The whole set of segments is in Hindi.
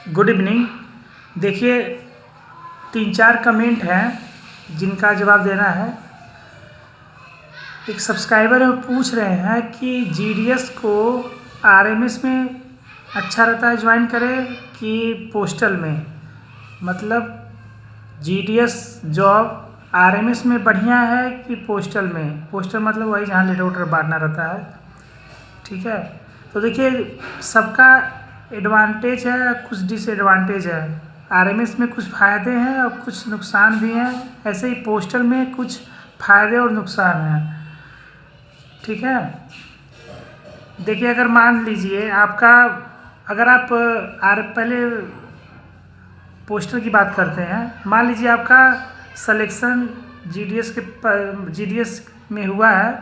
Good evening. देखिए, 3-4 कमेंट हैं जिनका जवाब देना है। एक सब्सक्राइबर है पूछ रहे हैं कि जीडीएस को आरएमएस में अच्छा रहता है ज्वाइन करें कि पोस्टल में। मतलब जीडीएस जॉब आरएमएस में बढ़िया है कि पोस्टल में। पोस्टल मतलब वही जहाँ लेटर वेटर बांटना रहता है, ठीक है। तो देखिए, सबका एडवांटेज है, कुछ डिसएडवांटेज है। आरएमएस में कुछ फ़ायदे हैं और कुछ नुकसान भी हैं। ऐसे ही पोस्टल में कुछ फ़ायदे और नुकसान हैं, ठीक है। देखिए, अगर मान लीजिए आपका, अगर आप पहले पोस्टल की बात करते हैं। मान लीजिए आपका सिलेक्शन जीडीएस में हुआ है,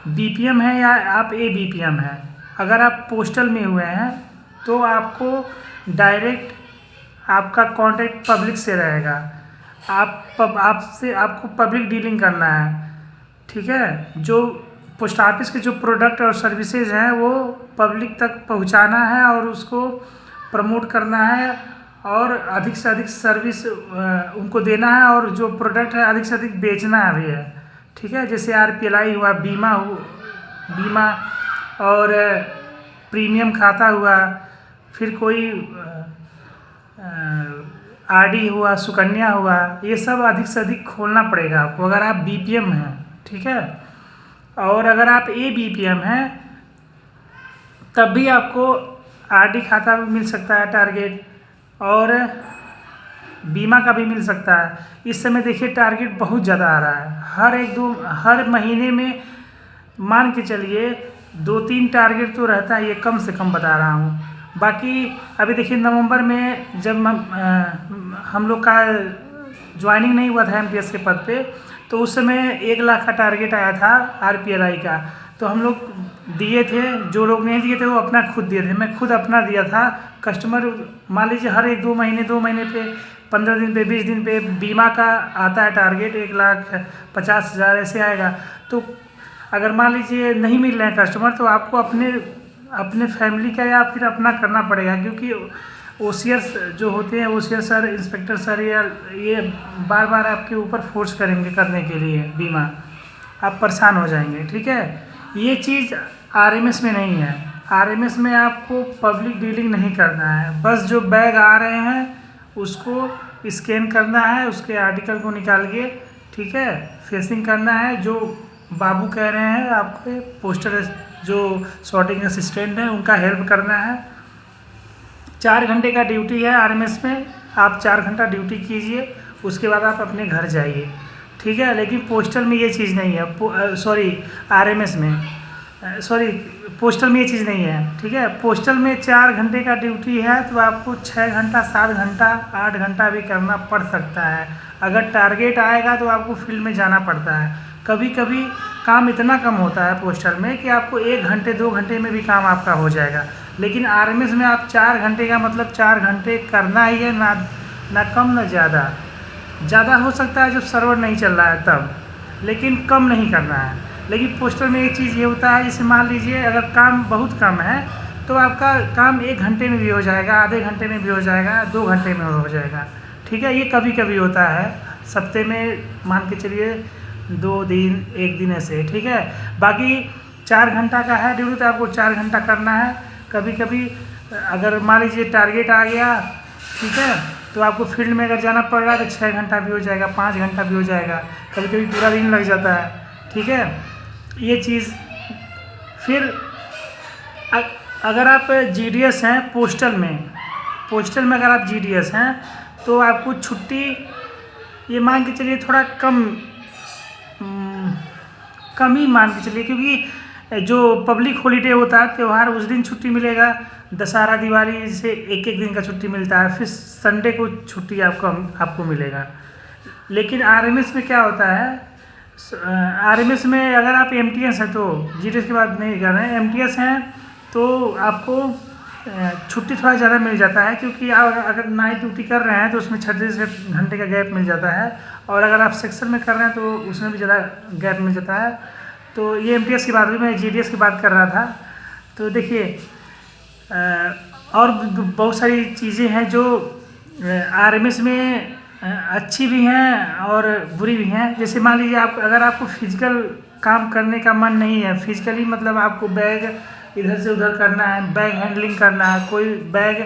बीपीएम है या आप एबीपीएम है। अगर आप पोस्टल में हुए हैं तो आपको डायरेक्ट आपका कांटेक्ट पब्लिक से रहेगा। आपको पब्लिक डीलिंग करना है, ठीक है। जो पोस्ट ऑफिस के जो प्रोडक्ट और सर्विसेज हैं वो पब्लिक तक पहुंचाना है और उसको प्रमोट करना है और अधिक से अधिक सर्विस उनको देना है और जो प्रोडक्ट है अधिक से अधिक बेचना भी है, ठीक है। जैसे आरपीएलआई हुआ, बीमा और प्रीमियम खाता हुआ, फिर कोई आरडी हुआ, सुकन्या हुआ, ये सब अधिक से अधिक खोलना पड़ेगा आपको अगर आप बीपीएम हैं, ठीक है। और अगर आप एबीपीएम हैं तब भी आपको आरडी खाता भी मिल सकता है टारगेट, और बीमा का भी मिल सकता है। इस समय देखिए टारगेट बहुत ज़्यादा आ रहा है। हर महीने में मान के चलिए 2-3 टारगेट तो रहता है, ये कम से कम बता रहा हूँ। बाकी अभी देखिए नवंबर में जब हम लोग का ज्वाइनिंग नहीं हुआ था एमटीएस के पद पे, तो उस समय 1 लाख का टारगेट आया था आरपीएलआई का। तो हम लोग दिए थे, जो लोग नहीं दिए थे वो अपना खुद दिए थे। मैं खुद अपना दिया था। कस्टमर मान लीजिए हर 2 महीने पे, 15 दिन पे, 20 दिन पे बीमा का आता है टारगेट, 1,50,000 ऐसे आएगा। तो अगर मान लीजिए नहीं मिल रहे हैं कस्टमर तो आपको अपने फैमिली का या फिर अपना करना पड़ेगा, क्योंकि ओसीएस जो होते हैं, ओसीएस सर, इंस्पेक्टर सर, या ये बार बार आपके ऊपर फोर्स करेंगे करने के लिए बीमा। आप परेशान हो जाएंगे, ठीक है। ये चीज़ आरएमएस में नहीं है। आरएमएस में आपको पब्लिक डीलिंग नहीं करना है, बस जो बैग आ रहे हैं उसको स्कैन करना है, उसके आर्टिकल को निकाल के, ठीक है, फेसिंग करना है। जो बाबू कह रहे हैं आपके पोस्टर जो सॉर्टिंग असिस्टेंट हैं उनका हेल्प करना है। 4 घंटे का ड्यूटी है आरएमएस में। आप 4 घंटा ड्यूटी कीजिए, उसके बाद आप अपने घर जाइए, ठीक है। लेकिन पोस्टल में ये चीज़ नहीं है। आरएमएस में पोस्टल में ये चीज़ नहीं है, ठीक है। पोस्टल में 4 घंटे का ड्यूटी है तो आपको 6 घंटा, 7 घंटा, 8 घंटा भी करना पड़ सकता है। अगर टारगेट आएगा तो आपको फील्ड में जाना पड़ता है। कभी कभी काम इतना कम होता है पोस्टल में कि आपको 1 घंटे 2 घंटे में भी काम आपका हो जाएगा। लेकिन आरएमएस में आप 4 घंटे का मतलब 4 घंटे करना ही है, ना कम ना ज़्यादा हो सकता है जब सर्वर नहीं चल रहा है तब, लेकिन कम नहीं करना है। लेकिन पोस्टल में एक चीज़ ये होता है, जैसे मान लीजिए अगर काम बहुत कम है तो आपका काम 1 घंटे में भी हो जाएगा, आधे घंटे में भी हो जाएगा, 2 घंटे में हो जाएगा, ठीक है। ये कभी कभी होता है, सप्ते में मान के चलिए 2 दिन, 1 दिन ऐसे, ठीक है। बाकी 4 घंटा का है ड्यूटी तो आपको 4 घंटा करना है। कभी कभी अगर मान लीजिए टारगेट आ गया, ठीक है, तो आपको फील्ड में अगर जाना पड़ रहा है तो 6 घंटा भी हो जाएगा, 5 घंटा भी हो जाएगा, कभी कभी पूरा दिन लग जाता है, ठीक है। ये चीज़ फिर अगर आप जीडीएस हैं पोस्टल में अगर आप जीडीएस हैं तो आपको छुट्टी ये मान के चलिए थोड़ा कम ही मान के चलिए, क्योंकि जो पब्लिक हॉलीडे होता है त्यौहार उस दिन छुट्टी मिलेगा। दशहरा, दिवाली से 1-1 दिन का छुट्टी मिलता है, फिर संडे को छुट्टी आपको मिलेगा। लेकिन आरएमएस में क्या होता है, आरएमएस में अगर आप एमटीएस हैं तो जीडीएस की बात नहीं कर रहे हैं, एमटीएस हैं तो आपको छुट्टी थोड़ा ज़्यादा मिल जाता है, क्योंकि आप अगर नाइट ड्यूटी कर रहे हैं तो उसमें 36 घंटे का गैप मिल जाता है, और अगर आप सेक्शन में कर रहे हैं तो उसमें भी ज़्यादा गैप मिल जाता है। तो ये एमटीएस की बात हुई, मैं जीडीएस की बात कर रहा था। तो देखिए और बहुत सारी चीज़ें हैं जो आरएमएस में अच्छी भी हैं और बुरी भी हैं। जैसे मान लीजिए आप अगर आपको फिजिकल काम करने का मन नहीं है, फिजिकली मतलब आपको बैग इधर से उधर करना है, बैग हैंडलिंग करना है, कोई बैग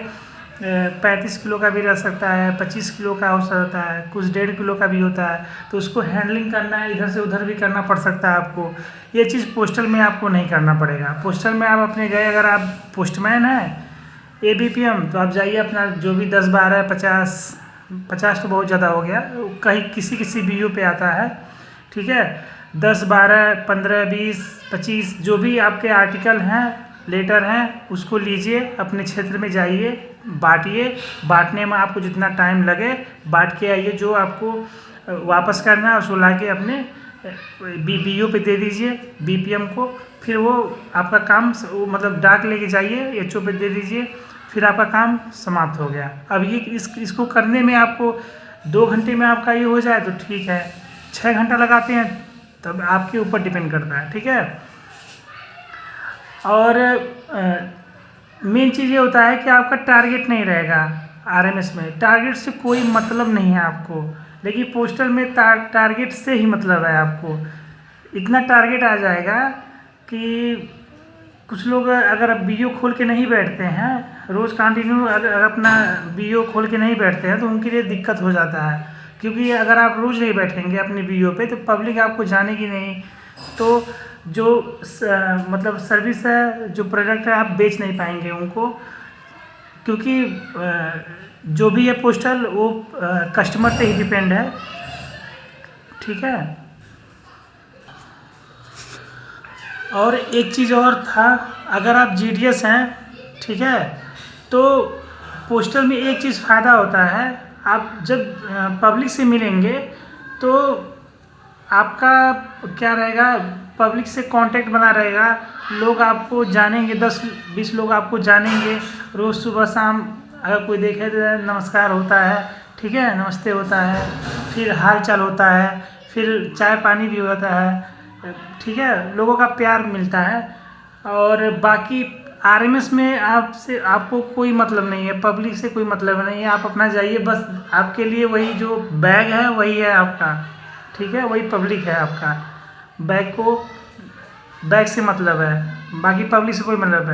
35 किलो का भी रह सकता है, 25 किलो का हो सकता है, कुछ 1.5 किलो का भी होता है, तो उसको हैंडलिंग करना है, इधर से उधर भी करना पड़ सकता है आपको। ये चीज़ पोस्टल में आपको नहीं करना पड़ेगा। पोस्टल में आप अपने गए, अगर आप पोस्टमैन हैं ABPM, तो आप जाइए अपना जो भी 10, 12, 50 तो बहुत ज़्यादा हो गया, कहीं किसी किसी BO पे आता है, ठीक है। 10, 12, 15, 20, 25 जो भी आपके आर्टिकल हैं, लेटर हैं, उसको लीजिए, अपने क्षेत्र में जाइए, बांटिए। बांटने में आपको जितना टाइम लगे बांट के आइए, जो आपको वापस करना है उसको लाके अपने BO पे दे दीजिए, BPM को। फिर वो आपका काम मतलब डाक लेके जाइए, HO पे दे दीजिए, फिर आपका काम समाप्त हो गया। अब ये इसको करने में आपको 2 घंटे में आपका ये हो जाए तो ठीक है, 6 घंटा लगाते हैं तब आपके ऊपर डिपेंड करता है, ठीक है। और मेन चीज़ ये होता है कि आपका टारगेट नहीं रहेगा। आरएमएस में टारगेट से कोई मतलब नहीं है आपको, लेकिन पोस्टल में टारगेट से ही मतलब है आपको। इतना टारगेट आ जाएगा कि कुछ लोग अगर BO खोल के नहीं बैठते हैं, रोज़ कंटिन्यू अगर अपना BO खोल के नहीं बैठते हैं, तो उनके लिए दिक्कत हो जाता है। क्योंकि अगर आप रोज़ नहीं बैठेंगे अपने BO पे तो पब्लिक आपको जानेगी नहीं, तो जो मतलब सर्विस है, जो प्रोडक्ट है, आप बेच नहीं पाएंगे उनको। क्योंकि जो भी है पोस्टल वो कस्टमर पे ही डिपेंड है, ठीक है। और एक चीज़ और था, अगर आप GDS हैं, ठीक है, तो पोस्टल में एक चीज़ फ़ायदा होता है, आप जब पब्लिक से मिलेंगे तो आपका क्या रहेगा, पब्लिक से कांटेक्ट बना रहेगा, लोग आपको जानेंगे, 10-20 लोग आपको जानेंगे। रोज़ सुबह शाम अगर कोई देखे तो नमस्कार होता है, ठीक है, नमस्ते होता है, फिर हाल चाल होता है, फिर चाय पानी भी होता है, ठीक है, लोगों का प्यार मिलता है। और बाकी आरएमएस में आपको कोई मतलब नहीं है, पब्लिक से कोई मतलब नहीं है, आप अपना जाइए, बस आपके लिए वही जो बैग है वही है आपका, ठीक है, वही पब्लिक है आपका। बैग से मतलब है, बाकी पब्लिक से कोई मतलब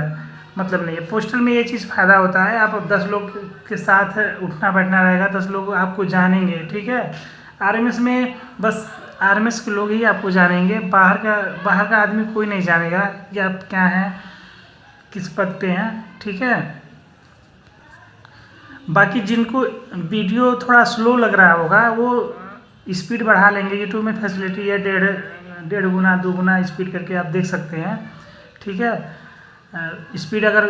नहीं है। पोस्टल में ये चीज़ फ़ायदा होता है, आप 10 लोग के साथ उठना बैठना रहेगा, 10 लोग आपको जानेंगे, ठीक है। आरएमएस में बस आरएमएस के लोग ही आपको जानेंगे, बाहर का आदमी कोई नहीं जानेगा कि आप क्या हैं, किस पद पे हैं, ठीक है। बाकी जिनको वीडियो थोड़ा स्लो लग रहा होगा वो स्पीड बढ़ा लेंगे, यूट्यूब में फैसिलिटी है, 1.5 गुना 2 गुना स्पीड करके आप देख सकते हैं, ठीक है। स्पीड अगर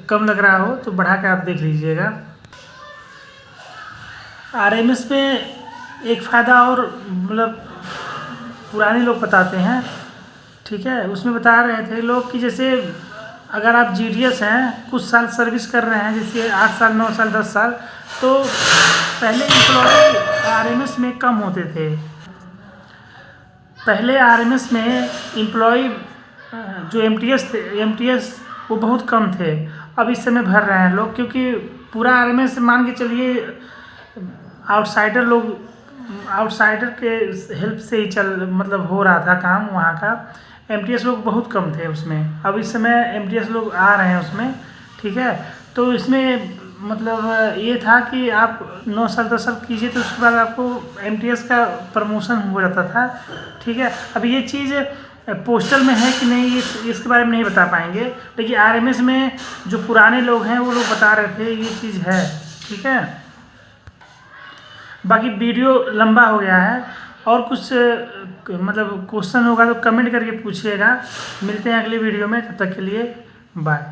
कम लग रहा हो तो बढ़ा के आप देख लीजिएगा। आरएमएस में एक फ़ायदा और मतलब पुराने लोग बताते हैं, ठीक है, उसमें बता रहे थे लोग कि जैसे अगर आप GDS हैं, कुछ साल सर्विस कर रहे हैं, जैसे 8 साल 9 साल 10 साल, तो पहले एम्प्लॉय आरएमएस में कम होते थे। पहले आरएमएस में एम्प्लॉय जो MTS वो बहुत कम थे। अब इस समय भर रहे हैं लोग, क्योंकि पूरा आरएमएस मान के चलिए आउटसाइडर के हेल्प से ही मतलब हो रहा था काम वहाँ का। MTS लोग बहुत कम थे उसमें, अब इस समय MTS लोग आ रहे हैं उसमें, ठीक है। तो इसमें मतलब ये था कि आप 9 साल 10 साल कीजिए तो उसके बाद आपको MTS का प्रमोशन हो जाता था, ठीक है। अब ये चीज़ पोस्टल में है कि नहीं इसके बारे में नहीं बता पाएंगे, लेकिन आरएमएस में जो पुराने लोग हैं वो लोग बता रहे थे ये चीज़ है, ठीक है। बाकी वीडियो लंबा हो गया है, और कुछ मतलब क्वेश्चन होगा तो कमेंट करके पूछिएगा। मिलते हैं अगली वीडियो में, तब तक के लिए बाय।